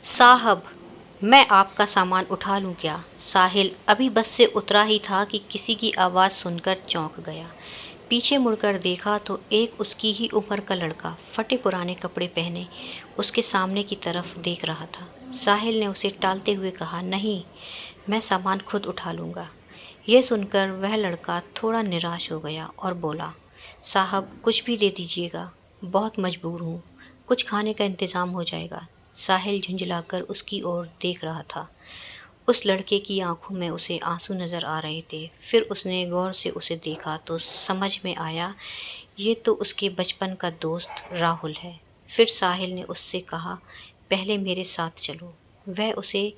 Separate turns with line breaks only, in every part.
साहब, मैं आपका सामान उठा लूँ क्या? साहिल अभी बस से उतरा ही था कि किसी की आवाज़ सुनकर चौंक गया। पीछे मुड़कर देखा तो एक उसकी ही उम्र का लड़का फटे पुराने कपड़े पहने उसके सामने की तरफ देख रहा था। साहिल ने उसे टालते हुए कहा, नहीं, मैं सामान खुद उठा लूँगा। यह सुनकर वह लड़का थोड़ा निराश हो गया और बोला, साहब कुछ भी दे दीजिएगा, बहुत मजबूर हूँ, कुछ खाने का इंतज़ाम हो जाएगा। साहिल झुंझलाकर उसकी ओर देख रहा था। उस लड़के की आंखों में उसे आंसू नज़र आ रहे थे। फिर उसने गौर से उसे देखा तो समझ में आया, ये तो उसके बचपन का दोस्त राहुल है। फिर साहिल ने उससे कहा, पहले मेरे साथ चलो। वह उसे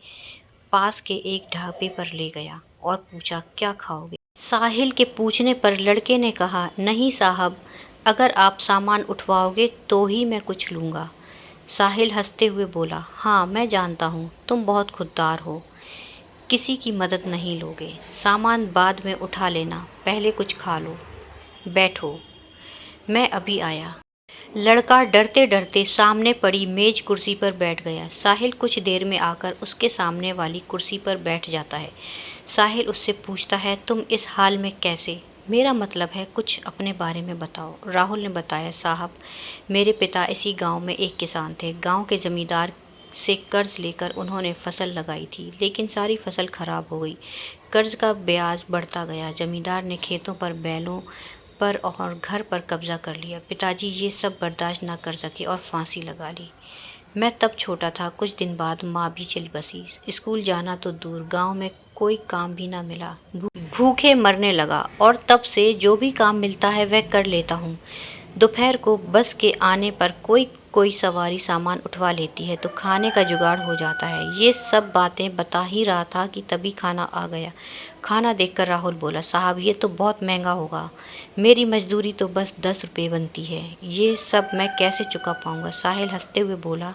पास के एक ढाबे पर ले गया और पूछा, क्या खाओगे? साहिल के पूछने पर लड़के ने कहा, नहीं साहब, अगर आप सामान उठवाओगे तो ही मैं कुछ लूँगा। साहिल हंसते हुए बोला, हाँ मैं जानता हूँ तुम बहुत खुददार हो, किसी की मदद नहीं लोगे। सामान बाद में उठा लेना, पहले कुछ खा लो। बैठो, मैं अभी आया। लड़का डरते डरते सामने पड़ी मेज कुर्सी पर बैठ गया। साहिल कुछ देर में आकर उसके सामने वाली कुर्सी पर बैठ जाता है। साहिल उससे पूछता है, तुम इस हाल में कैसे? मेरा मतलब है कुछ अपने बारे में बताओ। राहुल ने बताया, साहब मेरे पिता इसी गांव में एक किसान थे। गांव के जमींदार से कर्ज लेकर उन्होंने फसल लगाई थी, लेकिन सारी फसल खराब हो गई। कर्ज का ब्याज बढ़ता गया। जमींदार ने खेतों पर, बैलों पर और घर पर कब्जा कर लिया। पिताजी ये सब बर्दाश्त ना कर सके और फांसी लगा ली। मैं तब छोटा था। कुछ दिन बाद माँ भी चली बसी। स्कूल जाना तो दूर, गांव में कोई काम भी ना मिला। भूखे मरने लगा और तब से जो भी काम मिलता है वह कर लेता हूँ। दोपहर को बस के आने पर कोई कोई सवारी सामान उठवा लेती है तो खाने का जुगाड़ हो जाता है। ये सब बातें बता ही रहा था कि तभी खाना आ गया। खाना देखकर राहुल बोला, साहब ये तो बहुत महंगा होगा, मेरी मजदूरी तो बस 10 रुपये बनती है, ये सब मैं कैसे चुका पाऊँगा? साहिल हंसते हुए बोला,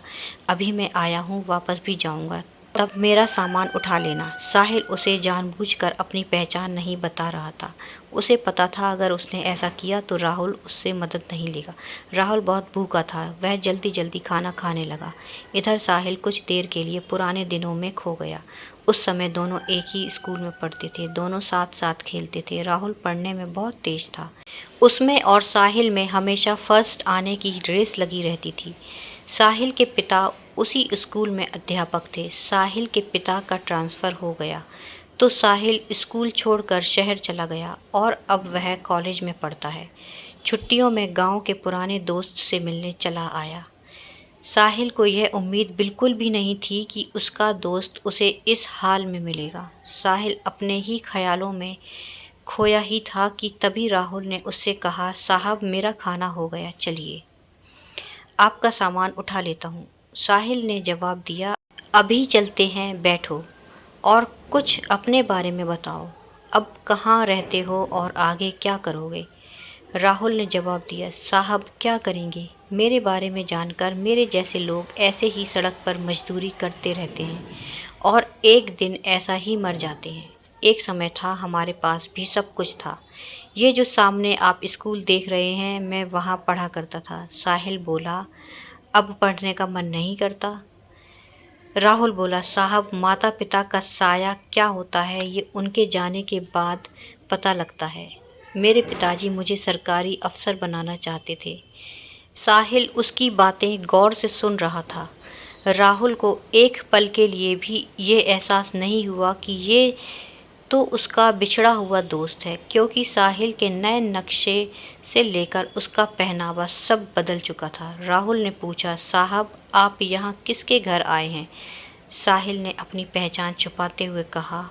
अभी मैं आया हूँ, वापस भी जाऊँगा, तब मेरा सामान उठा लेना। साहिल उसे जानबूझकर अपनी पहचान नहीं बता रहा था। उसे पता था अगर उसने ऐसा किया तो राहुल उससे मदद नहीं लेगा। राहुल बहुत भूखा था, वह जल्दी जल्दी खाना खाने लगा। इधर साहिल कुछ देर के लिए पुराने दिनों में खो गया। उस समय दोनों एक ही स्कूल में पढ़ते थे, दोनों साथ साथ खेलते थे। राहुल पढ़ने में बहुत तेज था, उसमें और साहिल में हमेशा फर्स्ट आने की रेस लगी रहती थी। साहिल के पिता उसी स्कूल में अध्यापक थे। साहिल के पिता का ट्रांसफ़र हो गया तो साहिल स्कूल छोड़कर शहर चला गया और अब वह कॉलेज में पढ़ता है। छुट्टियों में गांव के पुराने दोस्त से मिलने चला आया। साहिल को यह उम्मीद बिल्कुल भी नहीं थी कि उसका दोस्त उसे इस हाल में मिलेगा। साहिल अपने ही ख्यालों में खोया ही था कि तभी राहुल ने उससे कहा, साहब मेरा खाना हो गया, चलिए आपका सामान उठा लेता हूँ। साहिल ने जवाब दिया, अभी चलते हैं, बैठो और कुछ अपने बारे में बताओ। अब कहाँ रहते हो और आगे क्या करोगे? राहुल ने जवाब दिया, साहब क्या करेंगे, मेरे बारे में जानकर मेरे जैसे लोग ऐसे ही सड़क पर मजदूरी करते रहते हैं और एक दिन ऐसा ही मर जाते हैं। एक समय था हमारे पास भी सब कुछ था। ये जो सामने आप स्कूल देख रहे हैं, मैं वहाँ पढ़ा करता था। साहिल बोला, अब पढ़ने का मन नहीं करता? राहुल बोला, साहब माता पिता का साया क्या होता है ये उनके जाने के बाद पता लगता है। मेरे पिताजी मुझे सरकारी अफसर बनाना चाहते थे। साहिल उसकी बातें गौर से सुन रहा था। राहुल को एक पल के लिए भी ये एहसास नहीं हुआ कि ये तो उसका बिछड़ा हुआ दोस्त है, क्योंकि साहिल के नए नक्शे से लेकर उसका पहनावा सब बदल चुका था। राहुल ने पूछा, साहब आप यहाँ किसके घर आए हैं? साहिल ने अपनी पहचान छुपाते हुए कहा,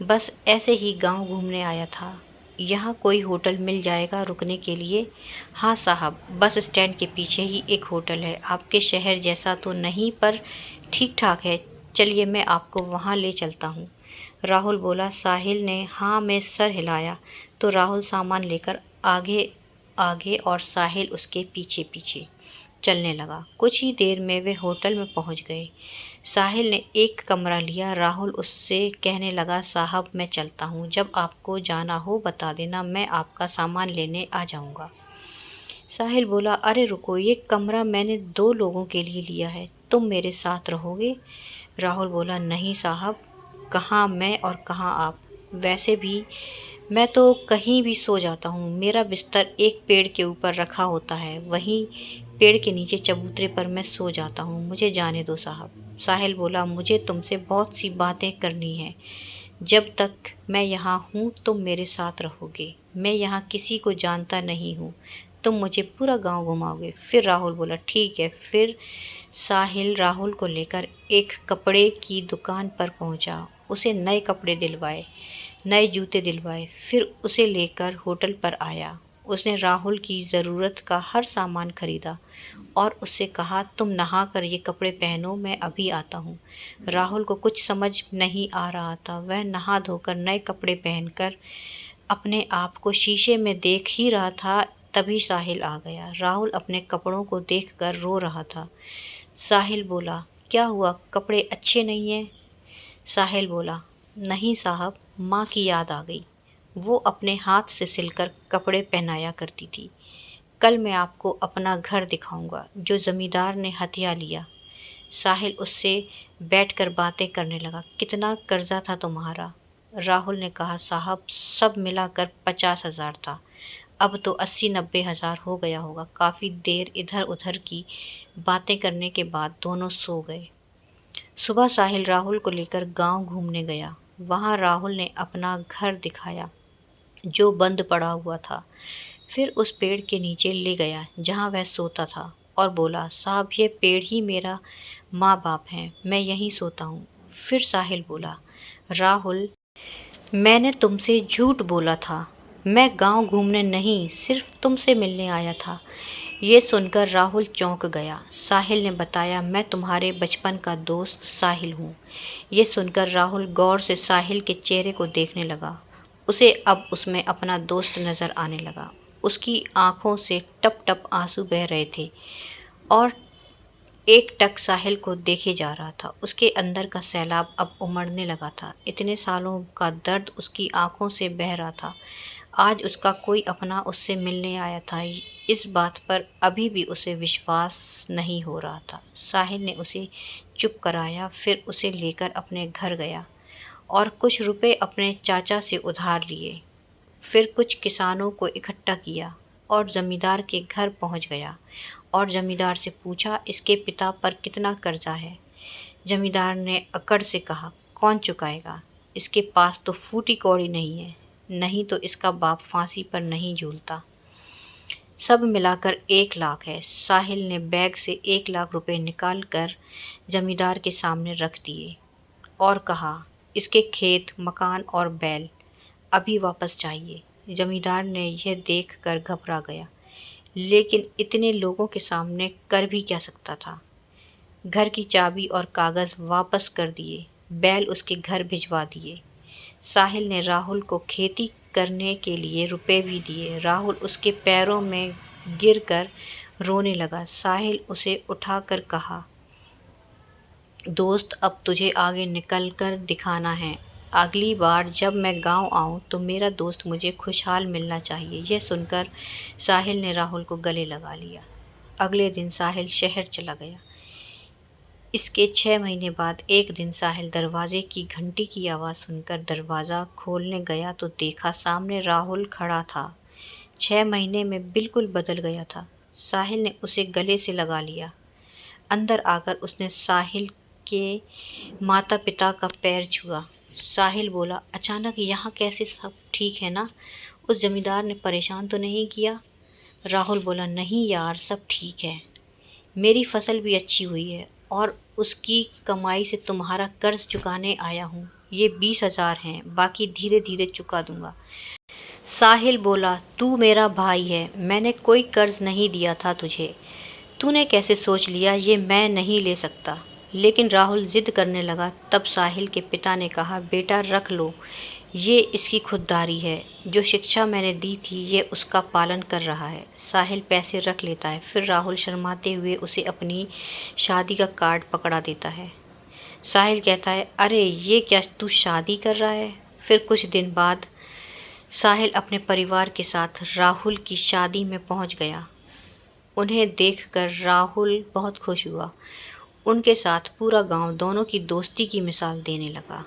बस ऐसे ही गांव घूमने आया था। यहाँ कोई होटल मिल जाएगा रुकने के लिए? हाँ साहब, बस स्टैंड के पीछे ही एक होटल है, आपके शहर जैसा तो नहीं पर ठीक ठाक है, चलिए मैं आपको वहाँ ले चलता हूँ। राहुल बोला। साहिल ने हाँ में सर हिलाया तो राहुल सामान लेकर आगे आगे और साहिल उसके पीछे पीछे चलने लगा। कुछ ही देर में वे होटल में पहुंच गए। साहिल ने एक कमरा लिया। राहुल उससे कहने लगा, साहब मैं चलता हूँ, जब आपको जाना हो बता देना, मैं आपका सामान लेने आ जाऊँगा। साहिल बोला, अरे रुको, ये कमरा मैंने 2 लोगों के लिए लिया है, तुम मेरे साथ रहोगे? राहुल बोला, नहीं साहब, कहाँ मैं और कहाँ आप। वैसे भी मैं तो कहीं भी सो जाता हूँ। मेरा बिस्तर एक पेड़ के ऊपर रखा होता है, वहीं पेड़ के नीचे चबूतरे पर मैं सो जाता हूँ। मुझे जाने दो साहब। साहिल बोला, मुझे तुमसे बहुत सी बातें करनी हैं। जब तक मैं यहाँ हूँ तुम मेरे साथ रहोगे। मैं यहाँ किसी को जानता नहीं हूँ। तुम मुझे पूरा गांव घुमाओगे। फिर राहुल बोला, ठीक है। फिर साहिल राहुल को लेकर एक कपड़े की दुकान पर पहुंचा। उसे नए कपड़े दिलवाए, नए जूते दिलवाए। फिर उसे लेकर होटल पर आया। उसने राहुल की ज़रूरत का हर सामान खरीदा और उससे कहा, तुम नहा कर ये कपड़े पहनो, मैं अभी आता हूँ। राहुल को कुछ समझ नहीं आ रहा था। वह नहा धोकर नए कपड़े पहनकर अपने आप को शीशे में देख ही रहा था, तभी साहिल आ गया। राहुल अपने कपड़ों को देखकर रो रहा था। साहिल बोला, क्या हुआ, कपड़े अच्छे नहीं हैं? साहिल बोला, नहीं साहब, माँ की याद आ गई। वो अपने हाथ से सिलकर कपड़े पहनाया करती थी। कल मैं आपको अपना घर दिखाऊंगा जो जमींदार ने हथिया लिया। साहिल उससे बैठकर बातें करने लगा। कितना कर्जा था तुम्हारा? राहुल ने कहा, साहब सब मिलाकर 50,000 था। अब तो 80-90 हज़ार हो गया होगा। काफ़ी देर इधर उधर की बातें करने के बाद दोनों सो गए। सुबह साहिल राहुल को लेकर गांव घूमने गया। वहां राहुल ने अपना घर दिखाया जो बंद पड़ा हुआ था। फिर उस पेड़ के नीचे ले गया जहां वह सोता था और बोला, साहब ये पेड़ ही मेरा माँ बाप हैं, मैं यहीं सोता हूँ। फिर साहिल बोला, राहुल, मैंने तुमसे झूठ बोला था। मैं गांव घूमने नहीं, सिर्फ तुमसे मिलने आया था। ये सुनकर राहुल चौंक गया। साहिल ने बताया, मैं तुम्हारे बचपन का दोस्त साहिल हूँ। ये सुनकर राहुल गौर से साहिल के चेहरे को देखने लगा। उसे अब उसमें अपना दोस्त नज़र आने लगा। उसकी आंखों से टप टप आंसू बह रहे थे और एक टक साहिल को देखे जा रहा था। उसके अंदर का सैलाब अब उमड़ने लगा था। इतने सालों का दर्द उसकी आंखों से बह रहा था। आज उसका कोई अपना उससे मिलने आया था। इस बात पर अभी भी उसे विश्वास नहीं हो रहा था। साहिल ने उसे चुप कराया, फिर उसे लेकर अपने घर गया और कुछ रुपए अपने चाचा से उधार लिए। फिर कुछ किसानों को इकट्ठा किया और जमींदार के घर पहुंच गया और जमींदार से पूछा, इसके पिता पर कितना कर्जा है? जमींदार ने अकड़ से कहा, कौन चुकाएगा? इसके पास तो फूटी कौड़ी नहीं है, नहीं तो इसका बाप फांसी पर नहीं झूलता। सब मिलाकर 1 लाख है। साहिल ने बैग से 1 लाख रुपए निकाल कर जमींदार के सामने रख दिए और कहा, इसके खेत, मकान और बैल अभी वापस चाहिए। जमींदार ने यह देख कर घबरा गया, लेकिन इतने लोगों के सामने कर भी क्या सकता था। घर की चाबी और कागज़ वापस कर दिए, बैल उसके घर भिजवा दिए। साहिल ने राहुल को खेती करने के लिए रुपए भी दिए। राहुल उसके पैरों में गिरकर रोने लगा। साहिल उसे उठाकर कहा, दोस्त, अब तुझे आगे निकल कर दिखाना है। अगली बार जब मैं गांव आऊं तो मेरा दोस्त मुझे खुशहाल मिलना चाहिए। यह सुनकर साहिल ने राहुल को गले लगा लिया। अगले दिन साहिल शहर चला गया। इसके 6 महीने बाद एक दिन साहिल दरवाजे की घंटी की आवाज़ सुनकर दरवाज़ा खोलने गया तो देखा सामने राहुल खड़ा था। 6 महीने में बिल्कुल बदल गया था। साहिल ने उसे गले से लगा लिया। अंदर आकर उसने साहिल के माता पिता का पैर छुआ। साहिल बोला, अचानक यहाँ कैसे, सब ठीक है ना? उस जमींदार ने परेशान तो नहीं किया? राहुल बोला, नहीं यार, सब ठीक है। मेरी फसल भी अच्छी हुई है और उसकी कमाई से तुम्हारा कर्ज चुकाने आया हूँ। ये 20,000 हैं, बाकी धीरे धीरे चुका दूंगा। साहिल बोला, तू मेरा भाई है, मैंने कोई कर्ज नहीं दिया था तुझे। तूने कैसे सोच लिया ये मैं नहीं ले सकता? लेकिन राहुल जिद करने लगा। तब साहिल के पिता ने कहा, बेटा रख लो, ये इसकी खुददारी है। जो शिक्षा मैंने दी थी ये उसका पालन कर रहा है। साहिल पैसे रख लेता है। फिर राहुल शर्माते हुए उसे अपनी शादी का कार्ड पकड़ा देता है। साहिल कहता है, अरे ये क्या, तू शादी कर रहा है? फिर कुछ दिन बाद साहिल अपने परिवार के साथ राहुल की शादी में पहुंच गया। उन्हें देखकर राहुल बहुत खुश हुआ। उनके साथ पूरा गांव दोनों की दोस्ती की मिसाल देने लगा।